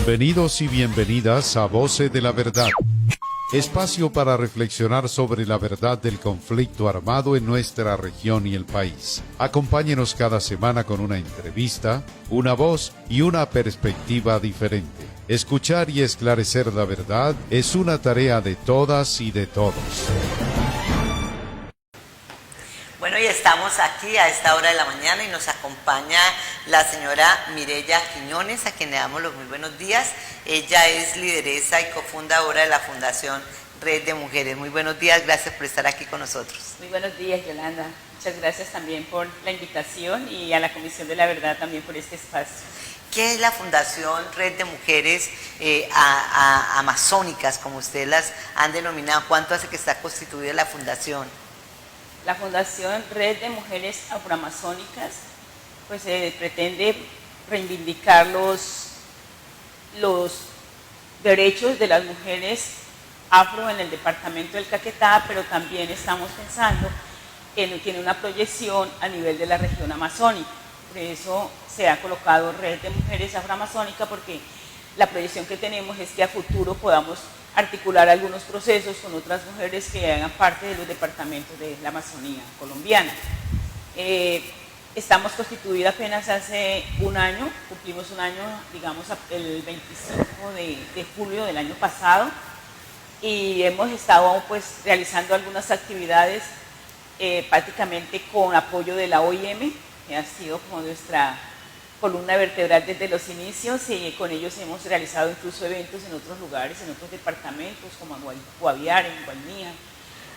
Bienvenidos y bienvenidas a Voces de la Verdad, espacio para reflexionar sobre la verdad del conflicto armado en nuestra región y el país. Acompáñenos cada semana con una entrevista, una voz y una perspectiva diferente. Escuchar y esclarecer la verdad es una tarea de todas y de todos. Bueno, y estamos aquí a esta hora de la mañana y nos acompaña la señora Mireya Quiñones, a quien le damos los muy buenos días. Ella es lideresa y cofundadora de la Fundación Red de Mujeres. Muy buenos días, gracias por estar aquí con nosotros. Muy buenos días, Yolanda. Muchas gracias también por la invitación y a la Comisión de la Verdad también por este espacio. ¿Qué es la Fundación Red de Mujeres Amazónicas, como ustedes las han denominado? ¿Cuánto hace que está constituida la fundación? La Fundación Red de Mujeres Afroamazónicas pues pretende reivindicar los derechos de las mujeres afro en el departamento del Caquetá, pero también estamos pensando en tiene una proyección a nivel de la región amazónica. Por eso se ha colocado Red de Mujeres Afroamazónicas, porque la proyección que tenemos es que a futuro podamos articular algunos procesos con otras mujeres que hagan parte de los departamentos de la Amazonía colombiana. Estamos constituidas apenas hace un año, cumplimos un año, digamos, el 25 de julio del año pasado, y hemos estado pues realizando algunas actividades prácticamente con apoyo de la OIM, que ha sido como nuestra columna vertebral desde los inicios, y con ellos hemos realizado incluso eventos en otros lugares, en otros departamentos como en Guaviare, en Guainía,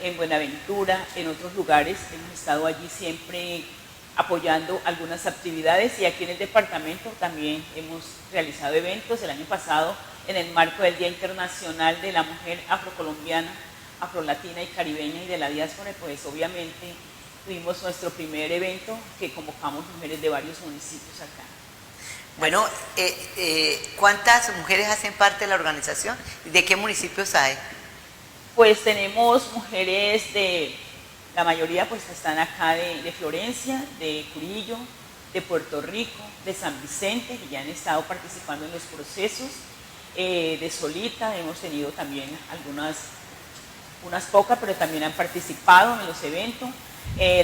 en Buenaventura, en otros lugares. Hemos estado allí siempre apoyando algunas actividades, y aquí en el departamento también hemos realizado eventos. El año pasado, en el marco del Día Internacional de la Mujer Afrocolombiana, Afrolatina y Caribeña y de la diáspora, pues obviamente tuvimos nuestro primer evento que convocamos mujeres de varios municipios acá. Bueno, ¿cuántas mujeres hacen parte de la organización? ¿De qué municipios hay? Pues tenemos mujeres de, la mayoría pues están acá de Florencia, de Curillo, de Puerto Rico, de San Vicente, que ya han estado participando en los procesos, de Solita, hemos tenido también unas pocas, pero también han participado en los eventos.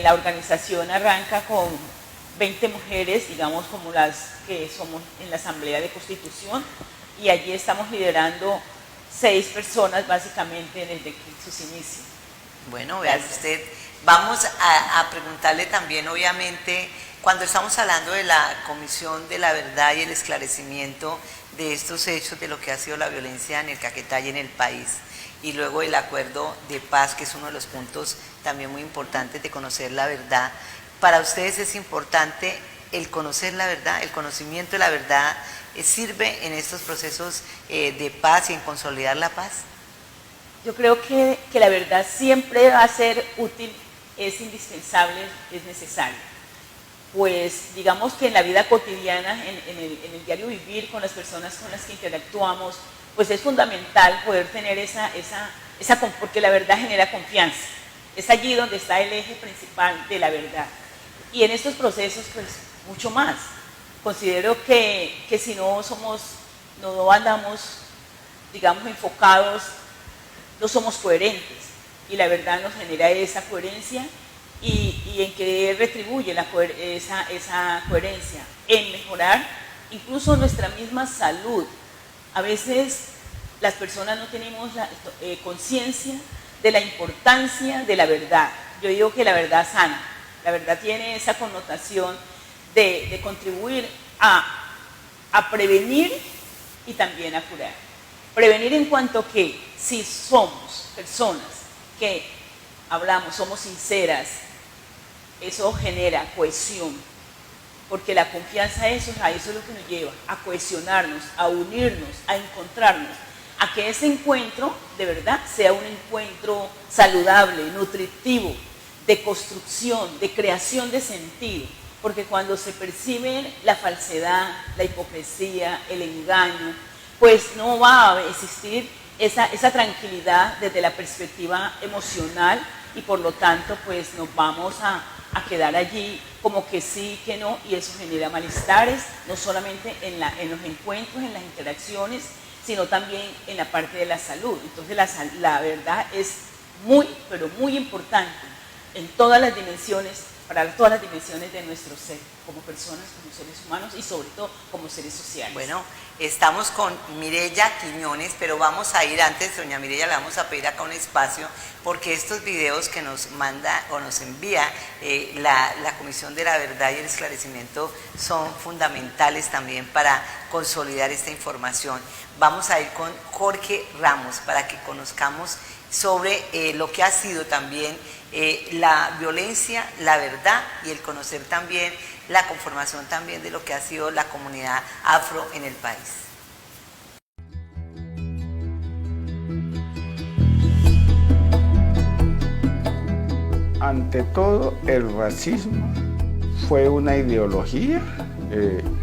La organización arranca con 20 mujeres, digamos como las que somos en la Asamblea de Constitución, y allí estamos liderando 6 personas básicamente desde sus inicios. Bueno, vea usted, vamos a preguntarle también, obviamente, cuando estamos hablando de la Comisión de la Verdad y el esclarecimiento de estos hechos, de lo que ha sido la violencia en el Caquetá y en el país, y luego el acuerdo de paz, que es uno de los puntos también muy importantes de conocer la verdad. Para ustedes es importante el conocer la verdad, el conocimiento de la verdad, ¿sirve en estos procesos de paz y en consolidar la paz? Yo creo que la verdad siempre va a ser útil, es indispensable, es necesario. Pues digamos que en la vida cotidiana, en el diario vivir con las personas con las que interactuamos, pues es fundamental poder tener porque la verdad genera confianza. Es allí donde está el eje principal de la verdad. Y en estos procesos, pues, mucho más. Considero que si no andamos, digamos, enfocados, no somos coherentes. Y la verdad nos genera esa coherencia y en que retribuye esa coherencia, en mejorar incluso nuestra misma salud. A veces las personas no tenemos conciencia de la importancia de la verdad. Yo digo que la verdad sana. La verdad tiene esa connotación de contribuir a prevenir y también a curar. Prevenir en cuanto que si somos personas que hablamos, somos sinceras, eso genera cohesión. Porque la confianza a eso es lo que nos lleva a cohesionarnos, a unirnos, a encontrarnos, a que ese encuentro de verdad sea un encuentro saludable, nutritivo, de construcción, de creación de sentido. Porque cuando se percibe la falsedad, la hipocresía, el engaño, pues no va a existir esa tranquilidad desde la perspectiva emocional, y por lo tanto pues nos vamos a quedar allí como que sí, que no, y eso genera malestares, no solamente en los encuentros, en las interacciones, sino también en la parte de la salud. Entonces la verdad es muy, pero muy importante en todas las dimensiones, para todas las dimensiones de nuestro ser, como personas, como seres humanos y sobre todo como seres sociales. Bueno, estamos con Mireya Quiñones, pero vamos a ir antes, doña Mireya, le vamos a pedir acá un espacio, porque estos videos que nos manda o nos envía la Comisión de la Verdad y el Esclarecimiento son fundamentales también para consolidar esta información. Vamos a ir con Jorge Ramos para que conozcamos sobre lo que ha sido también la violencia, la verdad y el conocer también la conformación también de lo que ha sido la comunidad afro en el país. Ante todo, el racismo fue una ideología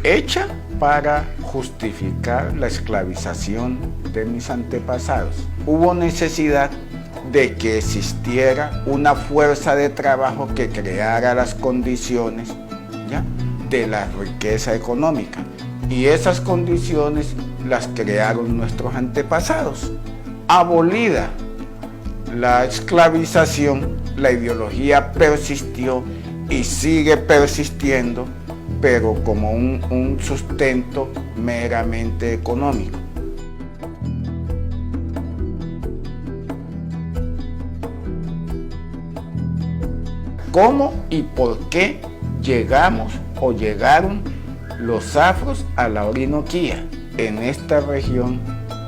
hecha para justificar la esclavización de mis antepasados. Hubo necesidad de que existiera una fuerza de trabajo que creara las condiciones, ¿ya?, de la riqueza económica. Y esas condiciones las crearon nuestros antepasados. Abolida la esclavización, la ideología persistió y sigue persistiendo, pero como un sustento meramente económico. ¿Cómo y por qué llegamos o llegaron los afros a la Orinoquía? En esta región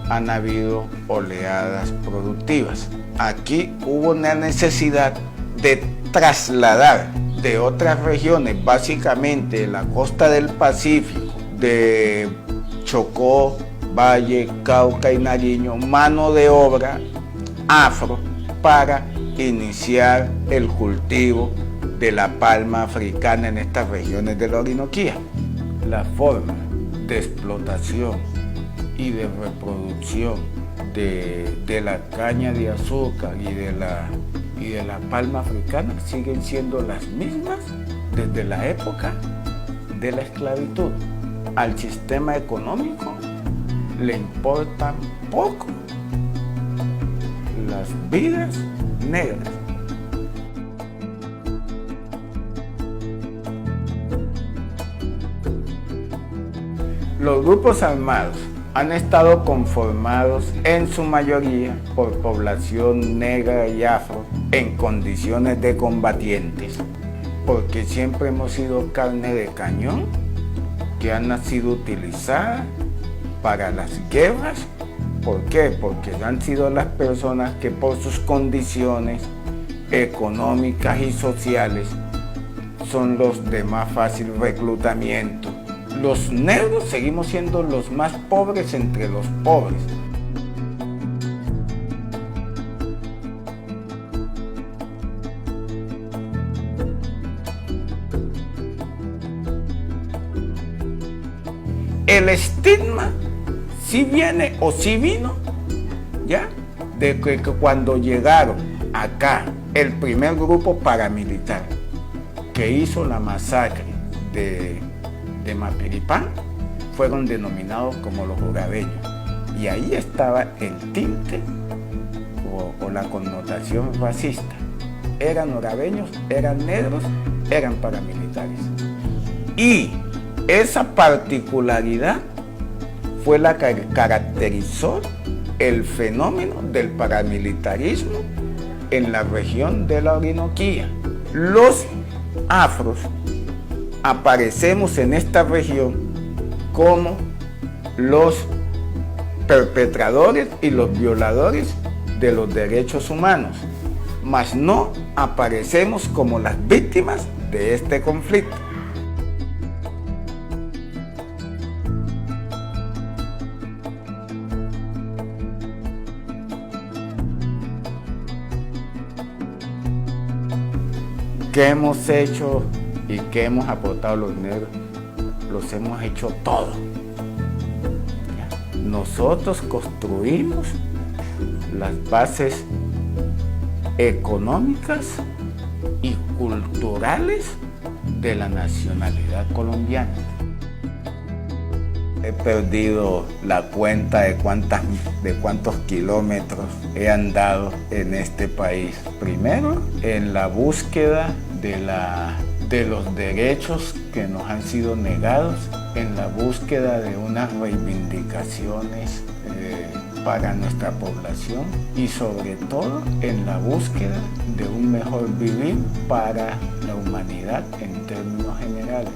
han habido oleadas productivas. Aquí hubo una necesidad de trasladar de otras regiones, básicamente de la costa del Pacífico, de Chocó, Valle, Cauca y Nariño, mano de obra afro para iniciar el cultivo de la palma africana en estas regiones de la Orinoquía. La forma de explotación y de reproducción de la caña de azúcar y de la palma africana siguen siendo las mismas desde la época de la esclavitud. Al sistema económico le importan poco las vidas negras. Los grupos armados han estado conformados en su mayoría por población negra y afro en condiciones de combatientes, porque siempre hemos sido carne de cañón que han sido utilizadas para las guerras. ¿Por qué? Porque han sido las personas que por sus condiciones económicas y sociales son los de más fácil reclutamiento. Los negros seguimos siendo los más pobres entre los pobres. El estigma sí viene o sí vino, ¿ya?, de que cuando llegaron acá el primer grupo paramilitar que hizo la masacre de Mapiripán, fueron denominados como los urabeños. Y ahí estaba el tinte o la connotación racista. Eran urabeños, eran negros, eran paramilitares. Y esa particularidad fue la que caracterizó el fenómeno del paramilitarismo en la región de la Orinoquía. Los afros aparecemos en esta región como los perpetradores y los violadores de los derechos humanos, mas no aparecemos como las víctimas de este conflicto. ¿Qué hemos hecho y qué hemos aportado los negros? Los hemos hecho todo. Nosotros construimos las bases económicas y culturales de la nacionalidad colombiana. He perdido la cuenta de cuántos kilómetros he andado en este país. Primero, en la búsqueda de los derechos que nos han sido negados, en la búsqueda de unas reivindicaciones para nuestra población y sobre todo en la búsqueda de un mejor vivir para la humanidad en términos generales.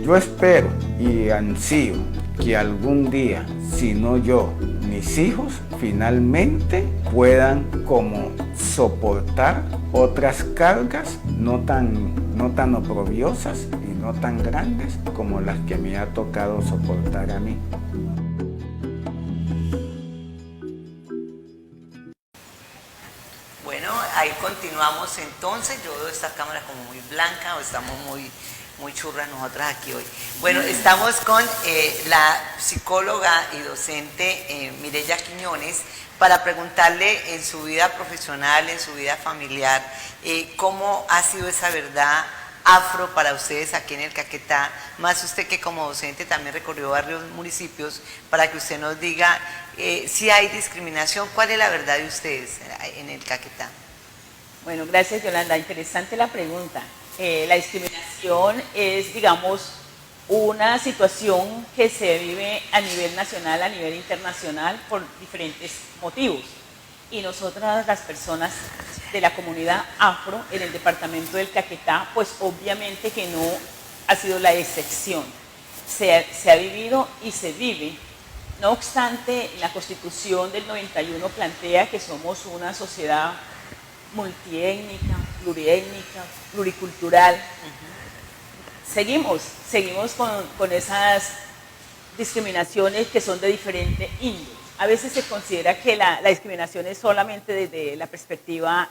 Yo espero y ansío que algún día, si no yo, mis hijos finalmente puedan como soportar otras cargas no tan oprobiosas y no tan grandes como las que me ha tocado soportar a mí. Bueno, ahí continuamos entonces. Yo veo esta cámara como muy blanca o estamos muy churras nosotras aquí hoy. Bueno, estamos con la psicóloga y docente Mireya Quiñones para preguntarle en su vida profesional, en su vida familiar, cómo ha sido esa verdad afro para ustedes aquí en el Caquetá, más usted que como docente también recorrió varios municipios, para que usted nos diga si hay discriminación, cuál es la verdad de ustedes en el Caquetá. Bueno, gracias Yolanda, interesante la pregunta. La discriminación es, digamos, una situación que se vive a nivel nacional, a nivel internacional, por diferentes motivos. Y nosotras, las personas de la comunidad afro en el departamento del Caquetá, pues obviamente que no ha sido la excepción. Se ha vivido y se vive. No obstante, la Constitución del 91 plantea que somos una sociedad multiétnica, pluriétnica, pluricultural. Seguimos con esas discriminaciones que son de diferente índole. A veces se considera que la discriminación es solamente desde la perspectiva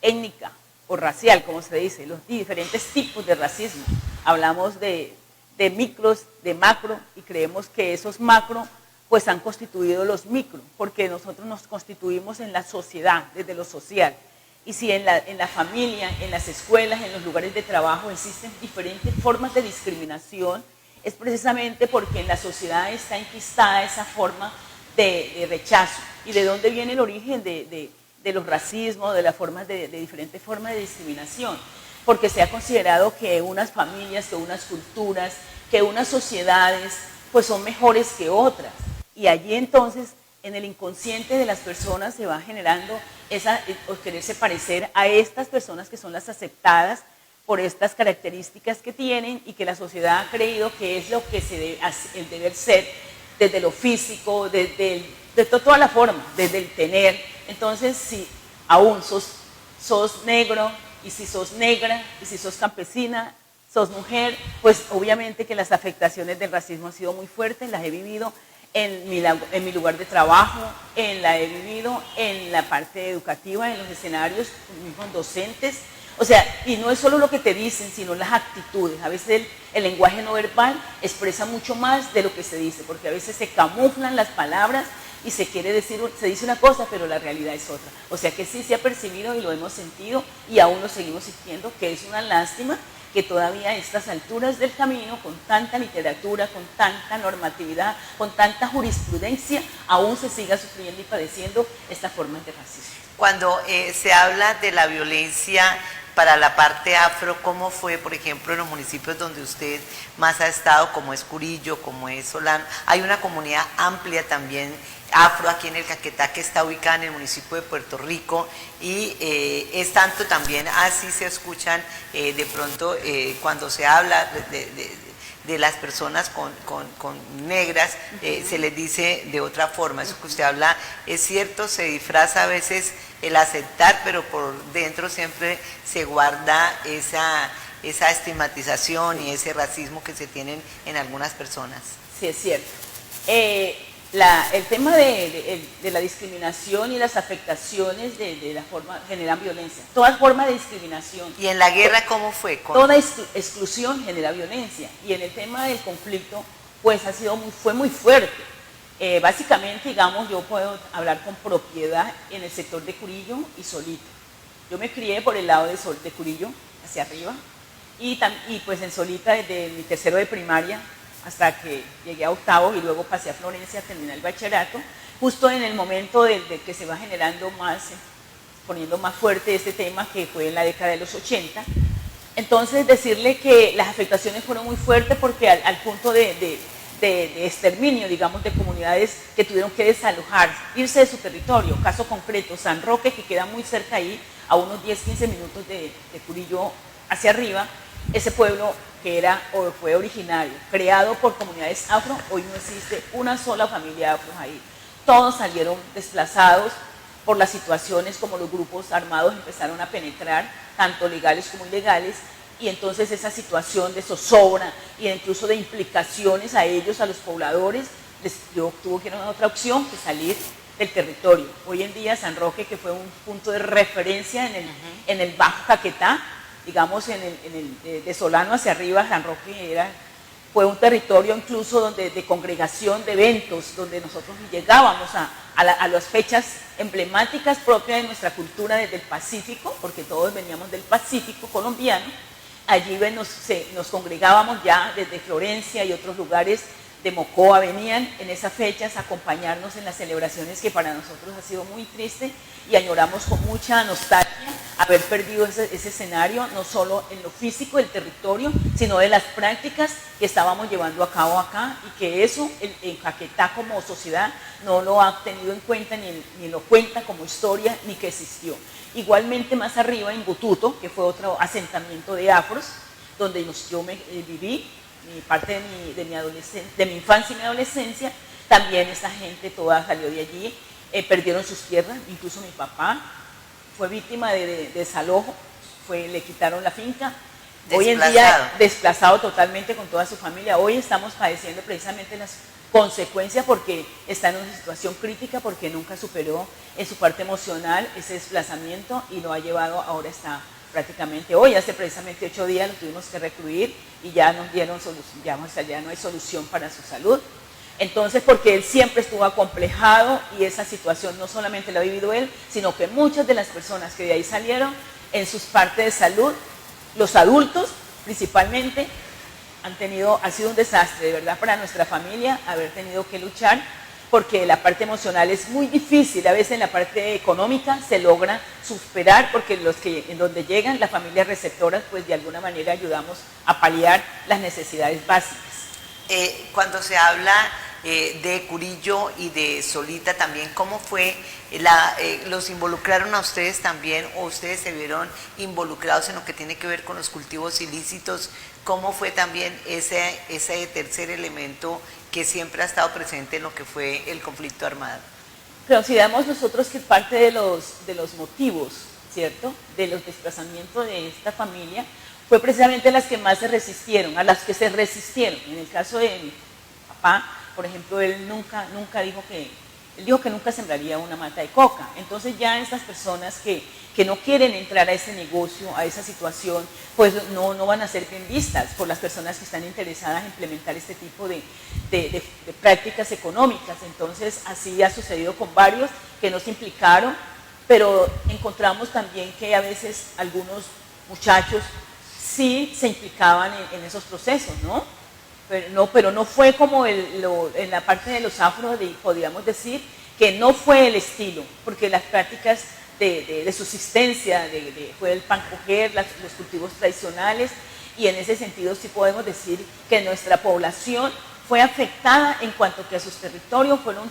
étnica o racial, como se dice, los diferentes tipos de racismo. Hablamos de micros, de macro, y creemos que esos macro pues han constituido los micro, porque nosotros nos constituimos en la sociedad, desde lo social. Y si en la familia, en las escuelas, en los lugares de trabajo existen diferentes formas de discriminación, es precisamente porque en la sociedad está enquistada esa forma de rechazo. ¿Y de dónde viene el origen de los racismos, de las formas de diferentes formas de discriminación? Porque se ha considerado que unas familias, que unas culturas, que unas sociedades, pues son mejores que otras. Y allí entonces, en el inconsciente de las personas se va generando o quererse parecer a estas personas que son las aceptadas por estas características que tienen y que la sociedad ha creído que es lo que el deber ser, desde lo físico, desde toda la forma, desde el tener. Entonces, si aún sos negro, y si sos negra, y si sos campesina, sos mujer, pues obviamente que las afectaciones del racismo han sido muy fuertes, las he vivido en mi lugar de trabajo, la he vivido en la parte educativa, en los escenarios, con docentes. O sea, y no es solo lo que te dicen, sino las actitudes. A veces el lenguaje no verbal expresa mucho más de lo que se dice, porque a veces se camuflan las palabras y se dice una cosa, pero la realidad es otra. O sea que sí se ha percibido y lo hemos sentido y aún lo seguimos sintiendo, que es una lástima que todavía a estas alturas del camino, con tanta literatura, con tanta normatividad, con tanta jurisprudencia, aún se siga sufriendo y padeciendo esta forma de racismo. Cuando se habla de la violencia para la parte afro, ¿cómo fue, por ejemplo, en los municipios donde usted más ha estado, como es Curillo, como es Solano? Hay una comunidad amplia también afro aquí en el Caquetá, que está ubicada en el municipio de Puerto Rico, y es tanto también así se escuchan de pronto cuando se habla de las personas con negras, se les dice de otra forma. Eso que usted habla es cierto, se disfraza a veces el aceptar, pero por dentro siempre se guarda esa estigmatización y ese racismo que se tienen en algunas personas. Sí, es cierto. El tema de la discriminación y las afectaciones de la forma generan violencia. Toda forma de discriminación. ¿Y en la guerra cómo fue? Toda exclusión genera violencia. Y en el tema del conflicto, pues fue muy fuerte. Básicamente, digamos, yo puedo hablar con propiedad en el sector de Curillo y Solito. Yo me crié por el lado de Curillo, hacia arriba, y pues en Solita desde mi tercero de primaria hasta que llegué a octavo y luego pasé a Florencia a terminar el bachillerato, justo en el momento de que se va generando más, poniendo más fuerte este tema que fue en la década de los 80. Entonces decirle que las afectaciones fueron muy fuertes porque al punto de exterminio, digamos, de comunidades que tuvieron que desalojar, irse de su territorio. Caso concreto, San Roque, que queda muy cerca ahí, a unos 10-15 minutos de Curillo hacia arriba. Ese pueblo que era o fue originario, creado por comunidades afro, hoy no existe una sola familia afro ahí. Todos salieron desplazados por las situaciones como los grupos armados empezaron a penetrar, tanto legales como ilegales, y entonces esa situación de zozobra e incluso de implicaciones a ellos, a los pobladores, yo tuve que ir a otra opción que salir del territorio. Hoy en día San Roque, que fue un punto de referencia en el Bajo Caquetá, digamos de Solano hacia arriba, San Roque fue un territorio incluso de congregación de eventos, donde nosotros llegábamos a las fechas emblemáticas propias de nuestra cultura desde el Pacífico, porque todos veníamos del Pacífico colombiano. Allí nos congregábamos ya desde Florencia y otros lugares de Mocoa, venían en esas fechas a acompañarnos en las celebraciones, que para nosotros ha sido muy triste y añoramos con mucha nostalgia haber perdido ese escenario, no solo en lo físico del territorio, sino de las prácticas que estábamos llevando a cabo acá, y que eso en Caquetá como sociedad no lo ha tenido en cuenta ni lo cuenta como historia, ni que existió. Igualmente más arriba en Bututo, que fue otro asentamiento de afros, donde yo viví parte de mi infancia y mi adolescencia. También esa gente toda salió de allí, perdieron sus tierras, incluso mi papá fue víctima de desalojo, le quitaron la finca. Hoy en día desplazado totalmente con toda su familia. Hoy estamos padeciendo precisamente las consecuencias porque está en una situación crítica, porque nunca superó en su parte emocional ese desplazamiento y lo ha llevado, ahora está prácticamente hoy, hace precisamente 8 días lo tuvimos que recluir y ya nos dieron solución, ya no hay solución para su salud. Entonces, porque él siempre estuvo acomplejado y esa situación no solamente la ha vivido él, sino que muchas de las personas que de ahí salieron en sus partes de salud, los adultos principalmente, ha sido un desastre de verdad para nuestra familia haber tenido que luchar, porque la parte emocional es muy difícil. A veces en la parte económica se logra superar, porque en donde llegan las familias receptoras, pues de alguna manera ayudamos a paliar las necesidades básicas. Cuando se habla de Curillo y de Solita también, ¿cómo fue? ¿Los involucraron a ustedes también o ustedes se vieron involucrados en lo que tiene que ver con los cultivos ilícitos? ¿Cómo fue también ese tercer elemento que siempre ha estado presente en lo que fue el conflicto armado? Consideramos nosotros que parte de los motivos, ¿cierto?, de los desplazamientos de esta familia fue precisamente las que más se resistieron, a las que se resistieron. En el caso de mi papá, por ejemplo, él dijo que nunca sembraría una mata de coca. Entonces ya estas personas que no quieren entrar a ese negocio, a esa situación, pues no van a ser bien vistas por las personas que están interesadas en implementar este tipo de prácticas económicas. Entonces así ha sucedido con varios que no se implicaron, pero encontramos también que a veces algunos muchachos sí se implicaban en esos procesos, ¿no? Pero no fue como en la parte de los afros, podríamos decir que no fue el estilo, porque las prácticas de subsistencia, fue el pan coger, los cultivos tradicionales, y en ese sentido sí podemos decir que nuestra población fue afectada en cuanto que a sus territorios fueron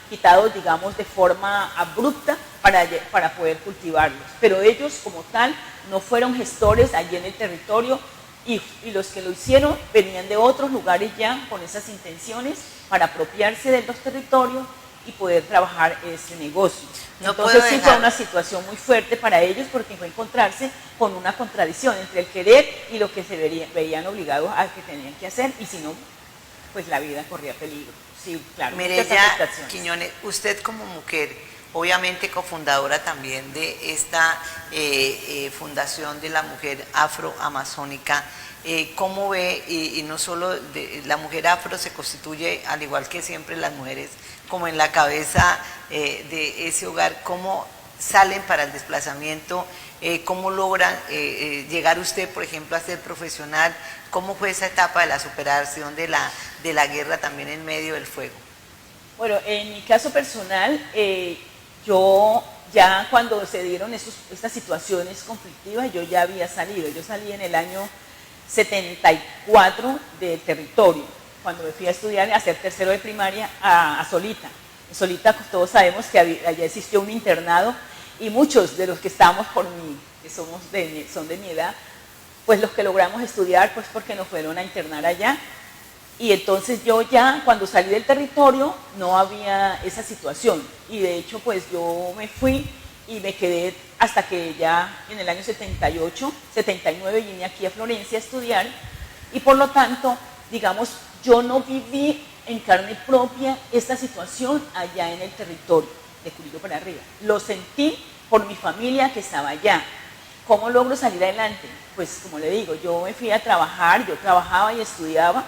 quitados, digamos, de forma abrupta para poder cultivarlos. Pero ellos como tal no fueron gestores allí en el territorio, y los que lo hicieron venían de otros lugares ya con esas intenciones para apropiarse de los territorios y poder trabajar ese negocio. Entonces sí fue una situación muy fuerte para ellos, porque fue encontrarse con una contradicción entre el querer y lo que se veían obligados a que tenían que hacer, y si no, pues la vida corría peligro. Sí, claro. Mireya Quiñones, usted como mujer, obviamente cofundadora también de esta fundación de la mujer afroamazónica, ¿cómo ve? Y no solo la mujer afro se constituye, al igual que siempre las mujeres, como en la cabeza de ese hogar. ¿Cómo salen para el desplazamiento, ¿cómo logra llegar usted, por ejemplo, a ser profesional? ¿Cómo fue esa etapa de la superación de la guerra también en medio del fuego? Bueno, en mi caso personal, yo ya cuando se dieron estas situaciones conflictivas, yo ya había salido. Yo salí en el año 74 del territorio, cuando me fui a estudiar, a hacer tercero de primaria a Solita. En Solita todos sabemos que allá existió un internado y muchos de los que estamos que son de mi edad, pues los que logramos estudiar, pues porque nos fueron a internar allá. Y entonces yo ya, cuando salí del territorio, no había esa situación. Y de hecho, pues yo me fui y me quedé hasta que ya en el año 78, 79 vine aquí a Florencia a estudiar. Y por lo tanto, digamos, yo no viví en carne propia esta situación allá en el territorio de Curillo para arriba. Lo sentí por mi familia que estaba allá. ¿Cómo logro salir adelante? Pues como le digo, yo me fui a trabajar, yo trabajaba y estudiaba.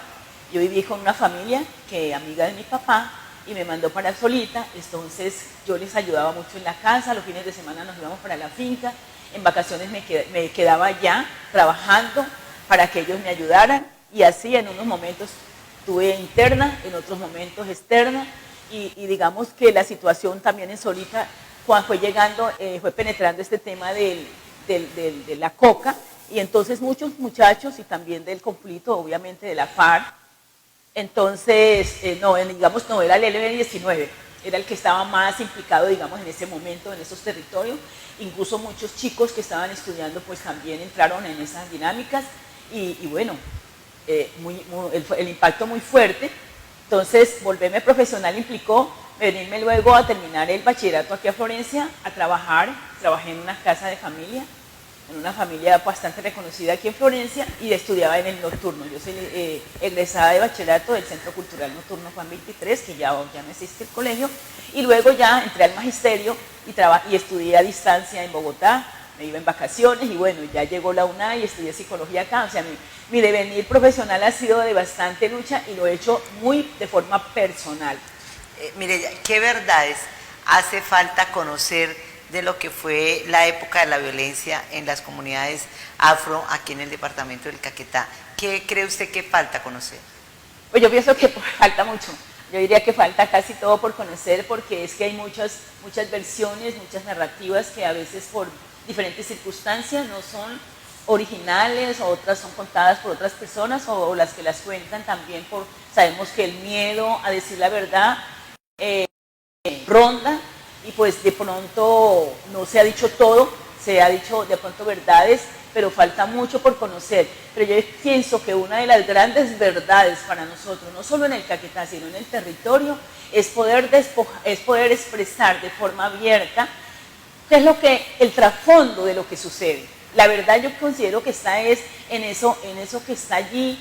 Yo viví con una familia que amiga de mi papá y me mandó para Solita, entonces yo les ayudaba mucho en la casa, los fines de semana nos íbamos para la finca, en vacaciones me quedaba allá trabajando para que ellos me ayudaran y así en unos momentos estuve interna, en otros momentos externa y digamos que la situación también en Solita, cuando fue llegando, fue penetrando este tema de la coca y entonces muchos muchachos y también del conflicto, obviamente de la FARC. Entonces, era el LB19, era el que estaba más implicado, digamos, en ese momento, en esos territorios. Incluso muchos chicos que estaban estudiando, pues también entraron en esas dinámicas y bueno, el impacto muy fuerte. Entonces, volverme profesional implicó venirme luego a terminar el bachillerato aquí a Florencia, a trabajar. Trabajé en una casa de familia, en una familia bastante reconocida aquí en Florencia y estudiaba en el nocturno. Yo soy egresada de bachillerato del Centro Cultural Nocturno Juan 23, que ya no existe el colegio, y luego ya entré al magisterio y estudié a distancia en Bogotá, me iba en vacaciones y bueno, ya llegó la UNA y estudié psicología acá. O sea, mi devenir profesional ha sido de bastante lucha y lo he hecho muy de forma personal. Mire, ¿qué verdades hace falta conocer de lo que fue la época de la violencia en las comunidades afro aquí en el departamento del Caquetá? ¿Qué cree usted que falta conocer? Pues yo pienso que falta mucho. Yo diría que falta casi todo por conocer porque es que hay muchas versiones, muchas narrativas que a veces por diferentes circunstancias no son originales, o otras son contadas por otras personas o las que las cuentan también sabemos que el miedo a decir la verdad ronda. Y pues de pronto no se ha dicho todo, se ha dicho de pronto verdades, pero falta mucho por conocer. Pero yo pienso que una de las grandes verdades para nosotros, no solo en el Caquetá, sino en el territorio, es poder expresar de forma abierta qué es el trasfondo de lo que sucede. La verdad yo considero que está en eso que está allí,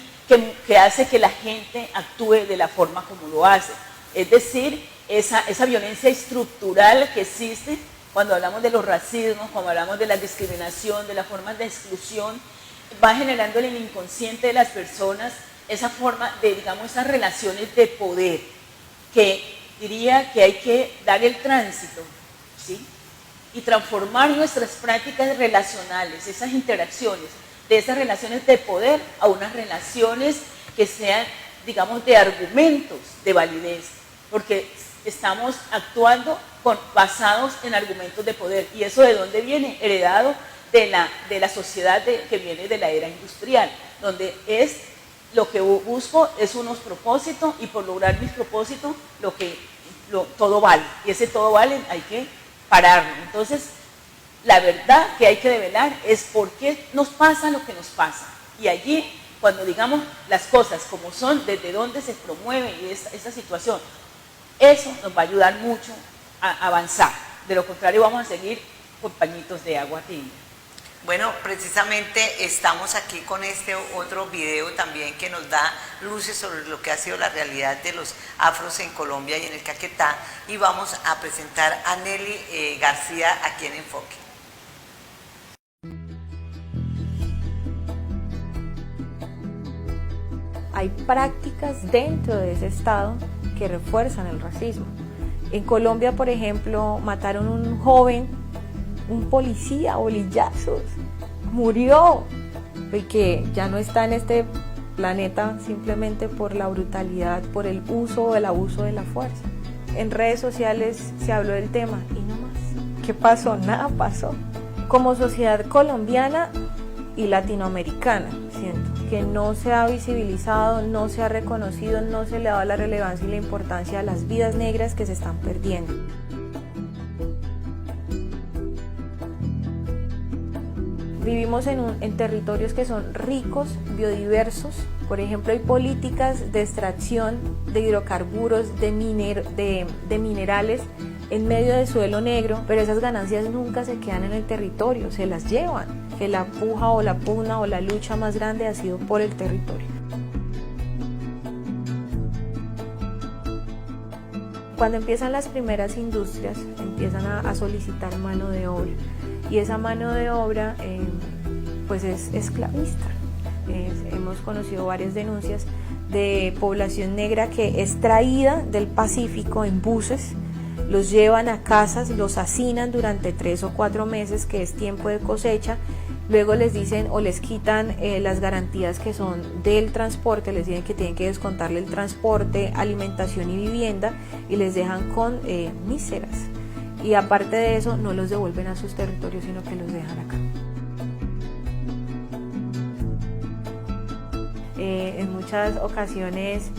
que hace que la gente actúe de la forma como lo hace. Es decir, esa violencia estructural que existe cuando hablamos de los racismos, cuando hablamos de la discriminación, de las formas de exclusión, va generando en el inconsciente de las personas esa forma de, digamos, esas relaciones de poder, que diría que hay que dar el tránsito, ¿sí? Y transformar nuestras prácticas relacionales, esas interacciones, de esas relaciones de poder a unas relaciones que sean, digamos, de argumentos de validez, porque estamos actuando basados en argumentos de poder. ¿Y eso de dónde viene? Heredado de la sociedad que viene de la era industrial, donde lo que busco es unos propósitos y por lograr mis propósitos todo vale. Y ese todo vale hay que pararlo. Entonces, la verdad que hay que develar es por qué nos pasa lo que nos pasa. Y allí, cuando digamos las cosas como son, desde dónde se promueve esta situación, eso nos va a ayudar mucho a avanzar. De lo contrario, vamos a seguir con pañitos de agua tibia. Bueno, precisamente estamos aquí con este otro video también que nos da luces sobre lo que ha sido la realidad de los afros en Colombia y en el Caquetá, y vamos a presentar a Nelly García aquí en Enfoque. Hay prácticas dentro de ese Estado que refuerzan el racismo. En Colombia, por ejemplo, mataron a un joven un policía, bolillazos, murió, y que ya no está en este planeta simplemente por la brutalidad, por el uso o el abuso de la fuerza. En redes sociales se habló del tema y no más. ¿Qué pasó? Nada pasó. Como sociedad colombiana y latinoamericana, siento que no se ha visibilizado, no se ha reconocido, no se le ha dado la relevancia y la importancia a las vidas negras que se están perdiendo. Vivimos en territorios que son ricos, biodiversos. Por ejemplo, hay políticas de extracción de hidrocarburos, de minerales en medio del suelo negro, pero esas ganancias nunca se quedan en el territorio, se las llevan. Que la puja o la pugna o la lucha más grande ha sido por el territorio. Cuando empiezan las primeras industrias, empiezan a solicitar mano de obra, y esa mano de obra pues es esclavista. Hemos conocido varias denuncias de población negra que es traída del Pacífico en buses, los llevan a casas, los hacinan durante 3 o 4 meses, que es tiempo de cosecha. Luego les dicen o les quitan las garantías que son del transporte, les dicen que tienen que descontarle el transporte, alimentación y vivienda, y les dejan con míseras. Y aparte de eso, no los devuelven a sus territorios, sino que los dejan acá. En muchas ocasiones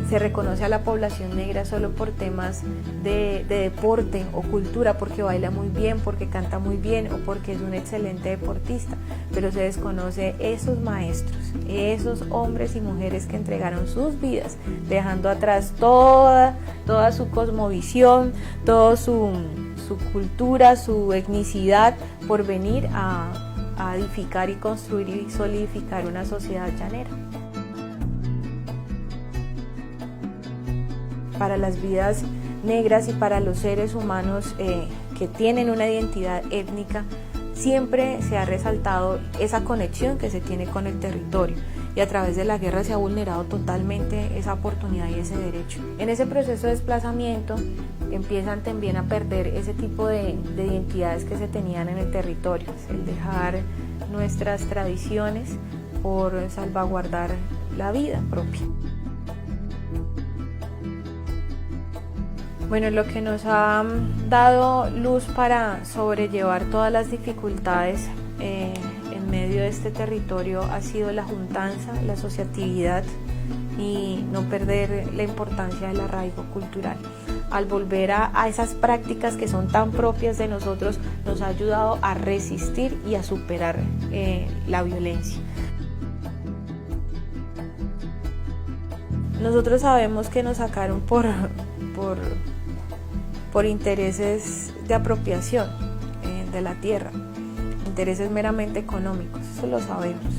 se reconoce a la población negra solo por temas de deporte o cultura, porque baila muy bien, porque canta muy bien o porque es un excelente deportista, pero se desconoce esos maestros, esos hombres y mujeres que entregaron sus vidas, dejando atrás toda su cosmovisión, toda su cultura, su etnicidad, por venir a edificar y construir y solidificar una sociedad llanera. Para las vidas negras y para los seres humanos que tienen una identidad étnica, siempre se ha resaltado esa conexión que se tiene con el territorio, y a través de la guerra se ha vulnerado totalmente esa oportunidad y ese derecho. En ese proceso de desplazamiento empiezan también a perder ese tipo de identidades que se tenían en el territorio, el dejar nuestras tradiciones por salvaguardar la vida propia. Bueno, lo que nos ha dado luz para sobrellevar todas las dificultades en medio de este territorio ha sido la juntanza, la asociatividad y no perder la importancia del arraigo cultural. Al volver a esas prácticas que son tan propias de nosotros, nos ha ayudado a resistir y a superar la violencia. Nosotros sabemos que nos sacaron por intereses de apropiación de la tierra, intereses meramente económicos, eso lo sabemos.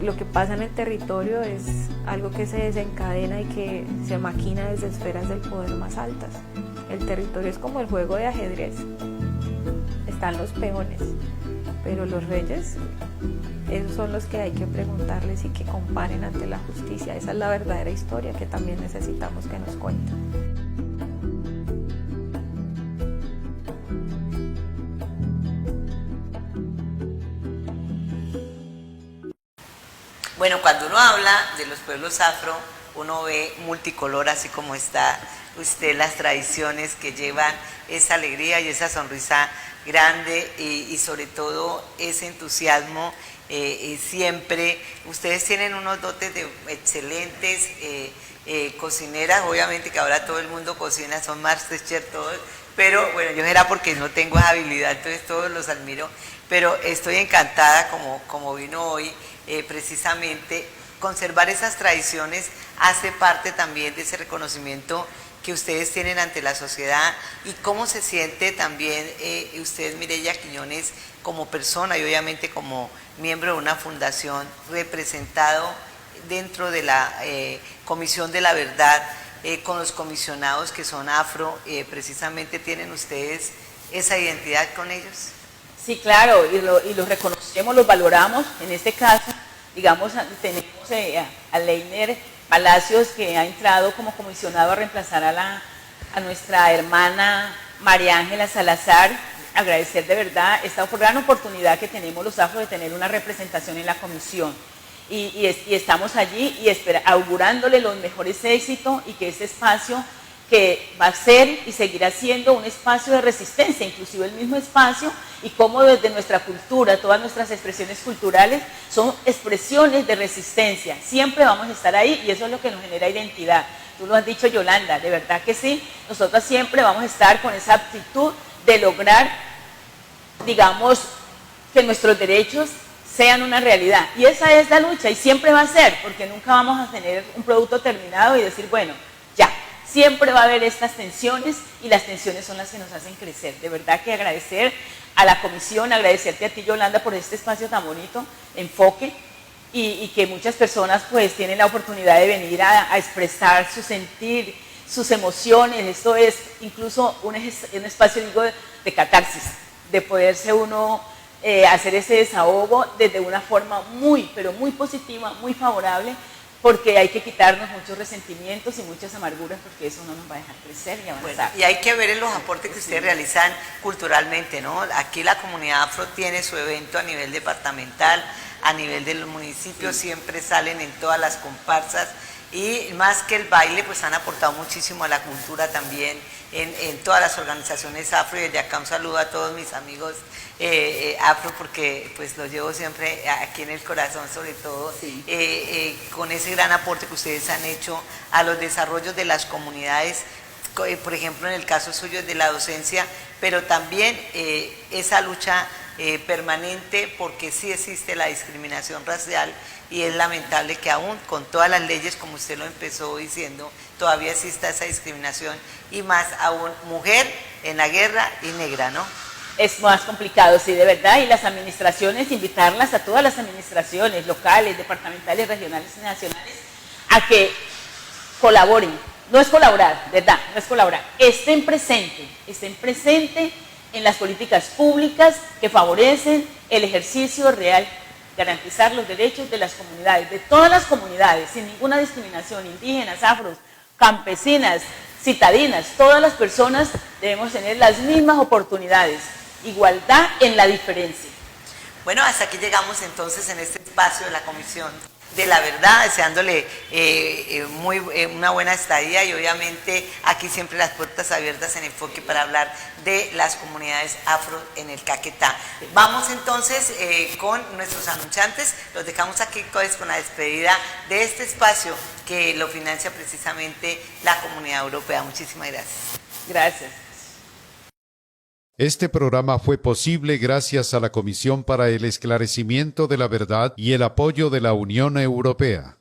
Lo que pasa en el territorio es algo que se desencadena y que se maquina desde esferas del poder más altas. El territorio es como el juego de ajedrez, están los peones, pero los reyes, esos son los que hay que preguntarles y que comparen ante la justicia. Esa es la verdadera historia que también necesitamos que nos cuenten. Bueno, cuando uno habla de los pueblos afro, uno ve multicolor, así como está usted, las tradiciones que llevan esa alegría y esa sonrisa grande y sobre todo ese entusiasmo. Siempre ustedes tienen unos dotes de excelentes cocineras, obviamente que ahora todo el mundo cocina, son masterchef todos, pero bueno, yo era porque no tengo esa habilidad, entonces todos los admiro, pero estoy encantada como vino hoy. Precisamente conservar esas tradiciones hace parte también de ese reconocimiento que ustedes tienen ante la sociedad. Y cómo se siente también usted, Mireya Quiñones, como persona y obviamente como miembro de una fundación, representado dentro de la Comisión de la Verdad, con los comisionados que son afro. Precisamente tienen ustedes esa identidad con ellos. Sí, claro, y los reconocemos, los valoramos. En este caso, digamos, tenemos a Leiner Palacios, que ha entrado como comisionado a reemplazar a nuestra hermana María Ángela Salazar, agradecer de verdad esta gran oportunidad que tenemos los afro de tener una representación en la comisión. Y estamos allí y augurándole los mejores éxitos y que este espacio que va a ser y seguirá siendo un espacio de resistencia, inclusive el mismo espacio, y cómo desde nuestra cultura, todas nuestras expresiones culturales son expresiones de resistencia. Siempre vamos a estar ahí y eso es lo que nos genera identidad. Tú lo has dicho, Yolanda, de verdad que sí, nosotros siempre vamos a estar con esa aptitud de lograr, digamos, que nuestros derechos sean una realidad. Y esa es la lucha y siempre va a ser, porque nunca vamos a tener un producto terminado y decir, bueno, ya. Siempre va a haber estas tensiones y las tensiones son las que nos hacen crecer. De verdad que agradecer a la comisión, agradecerte a ti, Yolanda, por este espacio tan bonito, enfoque, y que muchas personas pues tienen la oportunidad de venir a expresar su sentir, sus emociones. Esto es incluso un espacio, digo, de catarsis, de poderse uno hacer ese desahogo desde una forma muy, pero muy positiva, muy favorable, porque hay que quitarnos muchos resentimientos y muchas amarguras, porque eso no nos va a dejar crecer y avanzar. Bueno, y hay que ver en los aportes que ustedes realizan culturalmente, ¿no? Aquí la comunidad afro tiene su evento a nivel departamental, a nivel del municipio, siempre salen en todas las comparsas, y más que el baile, pues han aportado muchísimo a la cultura también en todas las organizaciones afro, y desde acá un saludo a todos mis amigos afro, porque pues los llevo siempre aquí en el corazón, sobre todo, sí. Con ese gran aporte que ustedes han hecho a los desarrollos de las comunidades, por ejemplo en el caso suyo de la docencia, pero también esa lucha permanente, porque sí existe la discriminación racial y es lamentable que aún con todas las leyes, como usted lo empezó diciendo, todavía exista esa discriminación, y más aún mujer en la guerra y negra, ¿no? Es más complicado, sí, de verdad, y las administraciones, invitarlas a todas las administraciones locales, departamentales, regionales y nacionales a que colaboren. No es colaborar, ¿verdad? No es colaborar. Estén presentes en las políticas públicas que favorecen el ejercicio real, garantizar los derechos de las comunidades, de todas las comunidades, sin ninguna discriminación, indígenas, afros, campesinas, citadinas, todas las personas debemos tener las mismas oportunidades, igualdad en la diferencia. Bueno, hasta aquí llegamos entonces en este espacio de la Comisión de la Verdad, deseándole una buena estadía, y obviamente aquí siempre las puertas abiertas en Enfoque para hablar de las comunidades afro en el Caquetá. Vamos entonces con nuestros anunciantes, los dejamos aquí pues, con la despedida de este espacio que lo financia precisamente la Comunidad Europea. Muchísimas gracias. Gracias. Este programa fue posible gracias a la Comisión para el Esclarecimiento de la Verdad y el apoyo de la Unión Europea.